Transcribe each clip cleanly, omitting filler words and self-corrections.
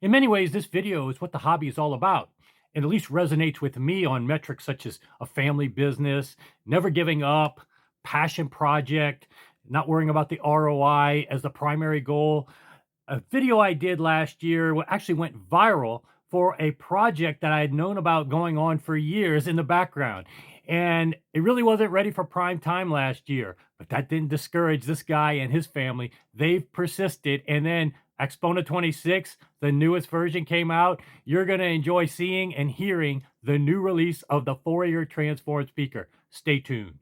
In many ways, this video is what the hobby is all about. It at least resonates with me on metrics such as a family business, never giving up, passion project, not worrying about the ROI as the primary goal. A video I did last year actually went viral for a project that I had known about going on for years in the background. And it really wasn't ready for prime time last year, but that didn't discourage this guy and his family. They've persisted. And then Axpona 26, the newest version came out. You're going to enjoy seeing and hearing the new release of the Fourier Transform Speaker. Stay tuned.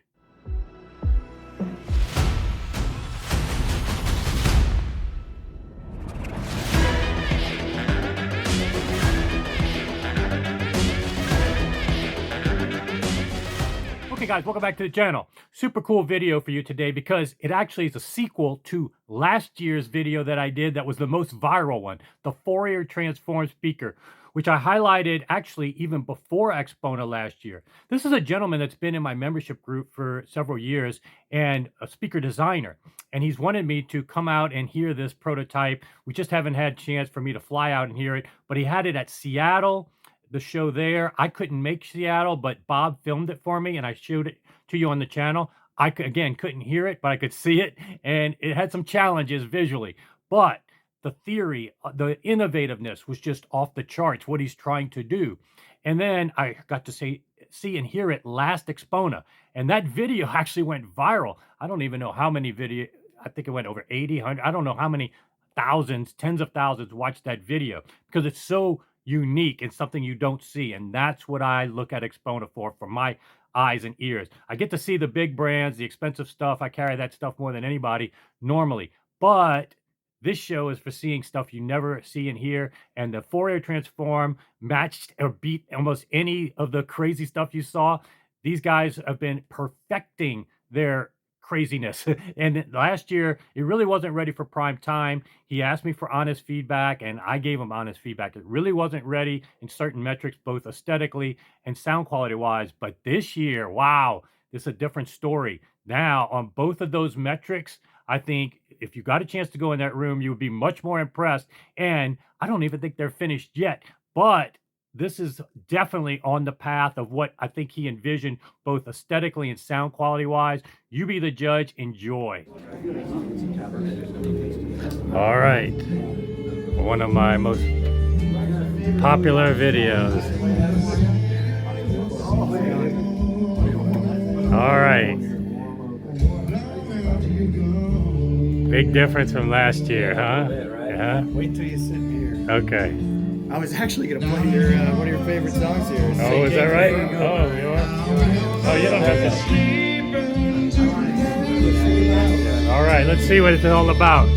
Okay guys, welcome back to the channel. Super cool video for you today because it actually is a sequel to last year's video that I did that was the most viral one, the Fourier Transform Speaker, which I highlighted actually even before Axpona last year. This is a gentleman that's been in my membership group for several years and a speaker designer. And he's wanted me to come out and hear this prototype. We just haven't had a chance for me to fly out and hear it, but he had it at Seattle, the show there. I couldn't make Seattle, but Bob filmed it for me and I showed it to you on the channel. I couldn't hear it, but I could see it, and it had some challenges visually, but the theory, the innovativeness was just off the charts, what he's trying to do. And then I got to see and hear it last Axpona, and that video actually went viral. I don't even know how many video, I think it went over 80, 100, I don't know how many thousands, tens of thousands watched that video because it's so unique and something you don't see. And that's what I look at Axpona for my eyes and ears. I get to see the big brands, the expensive stuff. I carry that stuff more than anybody normally. But this show is for seeing stuff you never see and hear. And the Fourier Transform matched or beat almost any of the crazy stuff you saw. These guys have been perfecting their craziness. And last year, it really wasn't ready for prime time. He asked me for honest feedback, and I gave him honest feedback. It really wasn't ready in certain metrics, both aesthetically and sound quality wise. But this year, wow, it's a different story. Now, on both of those metrics, I think if you got a chance to go in that room, you would be much more impressed. And I don't even think they're finished yet, but this is definitely on the path of what I think he envisioned, both aesthetically and sound quality wise. You be the judge. Enjoy. All right. One of my most popular videos. All right. Big difference from last year, huh? Yeah. Wait till you sit here. Okay. I was actually going to play your one of your favorite songs here. Oh, is that right? Oh, you are? Oh, you don't have to. All right, let's see what it's all about.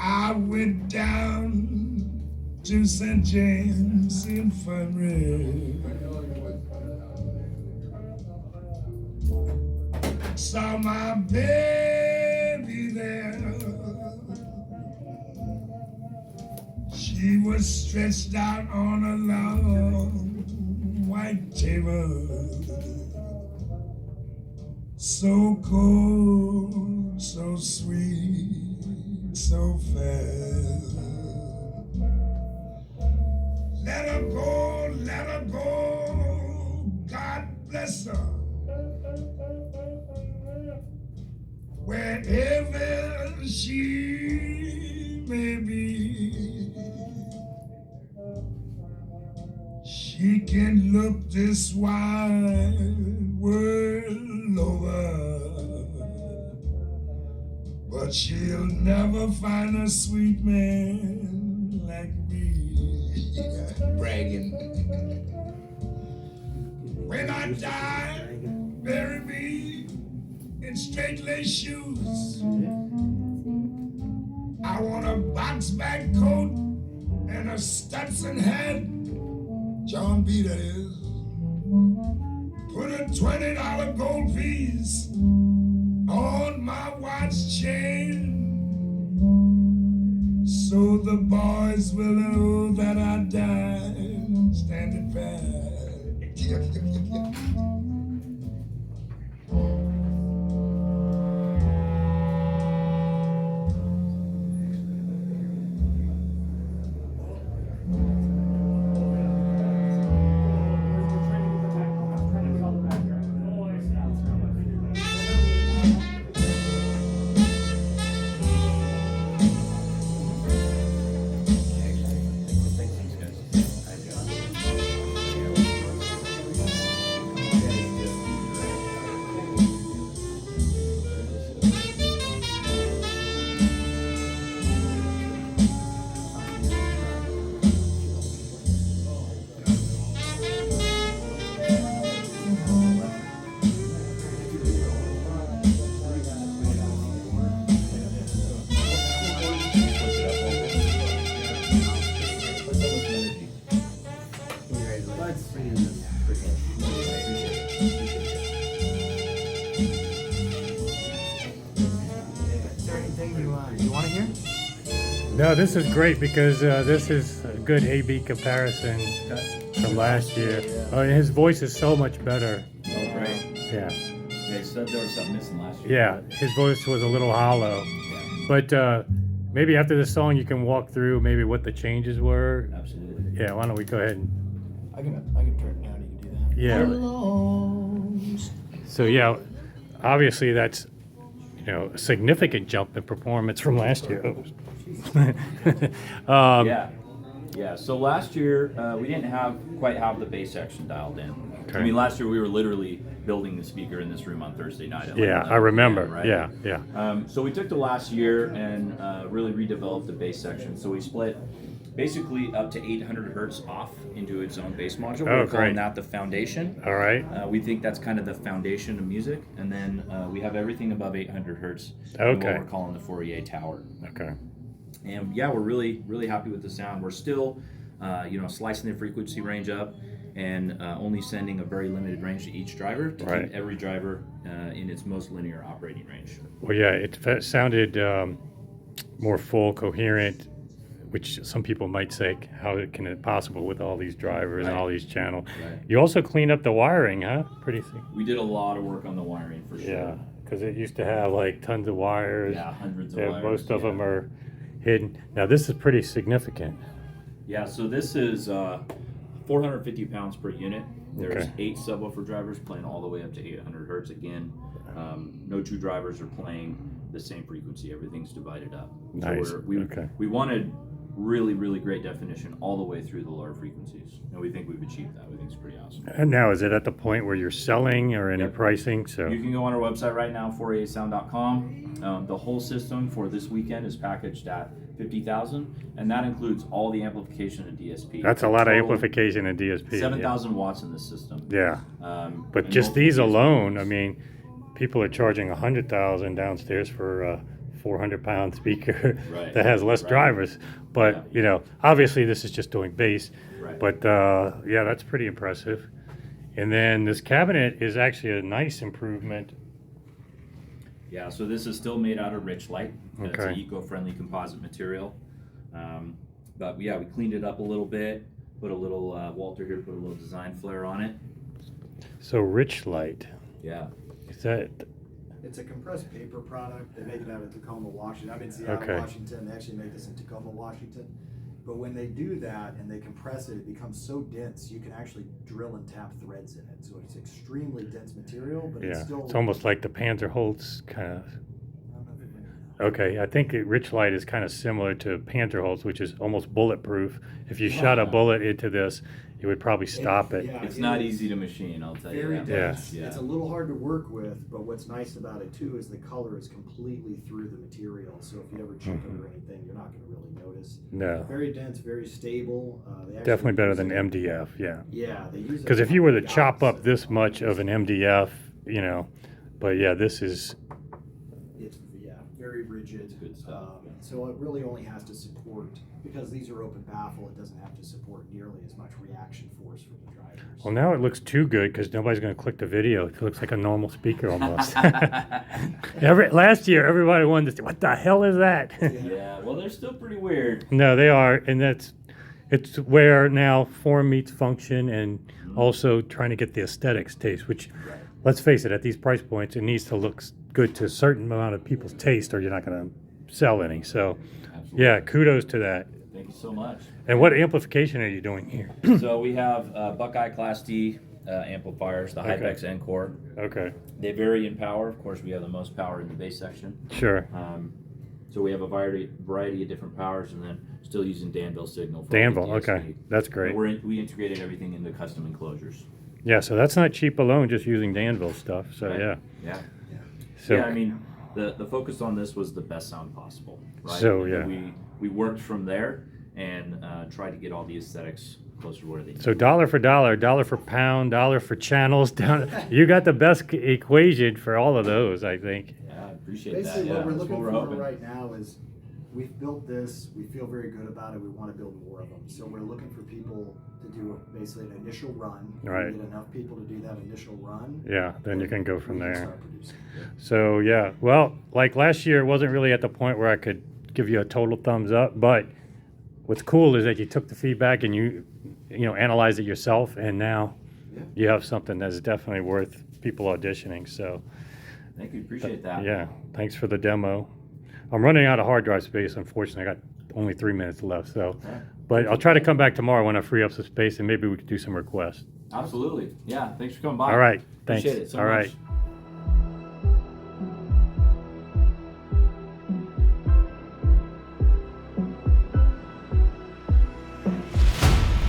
I went down to St. James Infirmary. Saw my baby there. She was stretched out on a long white table, so cold, so sweet, so fair. Let her go, God bless her. Wherever she may be, she can look this wide world over, but she'll never find a sweet man like me. Bragging. When I die, bury me in straight lace shoes. I want a box bag coat and a Stetson hat, John B. that is. Put a $20 gold piece on my watch chain, so the boys will know that I died standing back. No, this is great because this is a good A/B comparison from last year. Oh, and his voice is so much better. Oh, great. Yeah. They said there was something missing last year. Yeah, his voice was a little hollow. Yeah, But maybe after this song, you can walk through maybe what the changes were. absolutely. Yeah, why don't we go ahead and I can turn it down. You can do that. yeah. So yeah, obviously that's a significant jump in performance from last year. Yeah. So last year we didn't quite have the bass section dialed in. Okay. I mean, last year we were literally building the speaker in this room on Thursday night. At Yeah, like I remember. 11 Yeah. right? So we took the last year and really redeveloped the bass section. So we split basically up to 800 hertz off into its own bass module. Oh, We're great. calling that the foundation. All right. We think that's kind of the foundation of music, and then we have everything above 800 hertz. Okay. What we're calling the Fourier tower. Okay. And yeah, we're really happy with the sound. We're still, slicing the frequency range up and only sending a very limited range to each driver to Right. keep every driver in its most linear operating range. Well, yeah, it sounded more full, coherent, which some people might say, how can it possible with all these drivers and Right. all these channels? Right. You also cleaned up the wiring, huh? Pretty sick. We did a lot of work on the wiring for sure. Yeah, because it used to have like tons of wires. Yeah, hundreds of Yeah, wires. most of yeah. them are hidden. Now this is pretty significant. Yeah, so this is 450 pounds per unit. There's Okay. 8 subwoofer drivers playing all the way up to 800 hertz. Again, no two drivers are playing the same frequency. Everything's divided up. Nice. So we Okay. wanted really great definition all the way through the lower frequencies, and we think we've achieved that. We think it's pretty awesome. And now is it at the point where you're selling or any Yep. pricing? So You can go on our website right now, fouriersound.com. The whole system for this weekend is packaged at $50,000, and that includes all the amplification and DSP. that's a lot of Total amplification and DSP. 7,000 watts in this system. Yeah. But and just multiple these DSPs. alone, I mean, people are charging 100,000 downstairs for 400-pound speaker Right. that has less Right. drivers. But, Yeah. you know, obviously this is just doing bass. Right. But, yeah, that's pretty impressive. And then this cabinet is actually a nice improvement. Yeah, so this is still made out of Richlight. It's an Okay. eco-friendly composite material. But yeah, we cleaned it up a little bit. Put a little, Walter here put a little design flair on it. So Richlight, Yeah. is that, It's a compressed paper product. They make it out of Tacoma, Washington. I'm in Seattle, Okay. Washington. They actually make this in Tacoma, Washington. But when they do that and they compress it, it becomes so dense you can actually drill and tap threads in it. So it's extremely dense material, but it's yeah, still. it's almost like the Panzerholz kind of. I don't know if it- Okay, I think Richlight is kind of similar to Panzerholz, which is almost bulletproof. If you shot a bullet into this, it would probably stop it. Yeah, It's it not is easy to machine, I'll tell you Very that. dense. Yeah. It's a little hard to work with, but what's nice about it too is the color is completely through the material. So if you ever chip it or anything, you're not going to really notice. No, Very dense, very stable. They actually definitely better use than it- MDF, yeah. Yeah, they use it Because if you were to on chop yachts up this much of an MDF, you know, but yeah, this is, It's very rigid. It's good stuff. So it really only has to support, because these are open baffle, it doesn't have to support nearly as much reaction force from the drivers. well, now it looks too good because nobody's going to click the video. It looks like a normal speaker almost. Last year, everybody wanted to say, what the hell is that? Yeah, well, they're still pretty weird. No, they are, and it's where now form meets function, and also trying to get the aesthetics taste. Which, let's face it, at these price points, it needs to look good to a certain amount of people's taste, or you're not going to sell any. So, Absolutely. yeah, kudos to that. Thank you so much. And what amplification are you doing here? So we have Buckeye Class D amplifiers, the Okay. Hypex Encore. Okay, They vary in power. Of course, we have the most power in the bass section. sure. So we have a variety of different powers, and then still using Danville signal. For Danville, the DSP. okay, that's great. And we integrated everything into custom enclosures. Yeah, so that's not cheap alone, just using Danville stuff. So Right. yeah, Yeah. so Yeah, I mean, the focus on this was the best sound possible, right? So, And yeah. we worked from there and tried to get all the aesthetics closer to where they need. so dollar for pound, dollar for channels. Down, you got the best equation for all of those, I think. Yeah, I appreciate Basically, that. Yeah, what we're that's looking what we're for hoping. right now is, we've built this, we feel very good about it, we want to build more of them. So we're looking for people to do basically an initial run. If we Right. get enough people to do that initial run. Yeah, then you can go from we can there. start producing. So yeah, well, like last year, it wasn't really at the point where I could give you a total thumbs up. But what's cool is that you took the feedback and you analyzed it yourself, and now Yeah. you have something that's definitely worth people auditioning. So Thank you, appreciate that. yeah, thanks for the demo. I'm running out of hard drive space, unfortunately. I got only 3 minutes left. So, Yeah. but I'll try to come back tomorrow when I free up some space, and maybe we could do some requests. Absolutely. Yeah, thanks for coming by. All right, thanks. Appreciate it so All right. much.